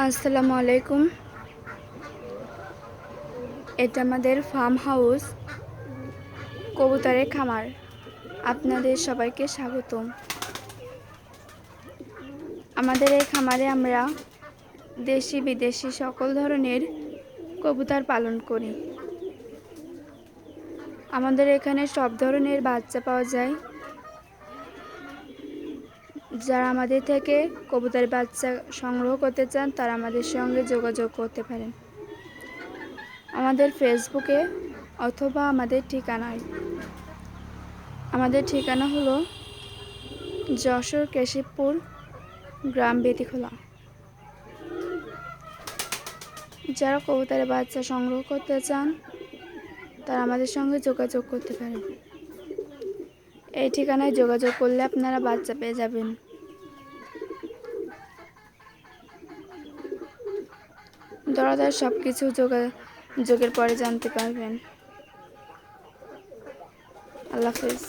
আসসালামু আলাইকুম। এটা আমাদের ফার্ম হাউস, কবুতরের খামার। আপনাদের সবাইকে স্বাগতম। আমাদের এই খামারে আমরা দেশি বিদেশি সকল ধরনের কবুতর পালন করি। আমাদের এখানে সব ধরনের বাচ্চা পাওয়া যায়। যারা আমাদের থেকে কবুতরের বাচ্চা সংগ্রহ করতে চান তারা আমাদের সঙ্গে যোগাযোগ করতে পারেন আমাদের ফেসবুকে অথবা আমাদের ঠিকানায়। আমাদের ঠিকানা হলো যশোর কেশবপুর, গ্রাম বেতিখোলা। যারা কবুতরের বাচ্চা সংগ্রহ করতে চান তারা আমাদের সঙ্গে যোগাযোগ করতে পারেন। এই ঠিকানায় যোগাযোগ করলে আপনারা বাচ্চা পেয়ে যাবেন। দরদার সব কিছু যোগাযোগের পরে জানতে পারবেন। আল্লাহ হাফেজ।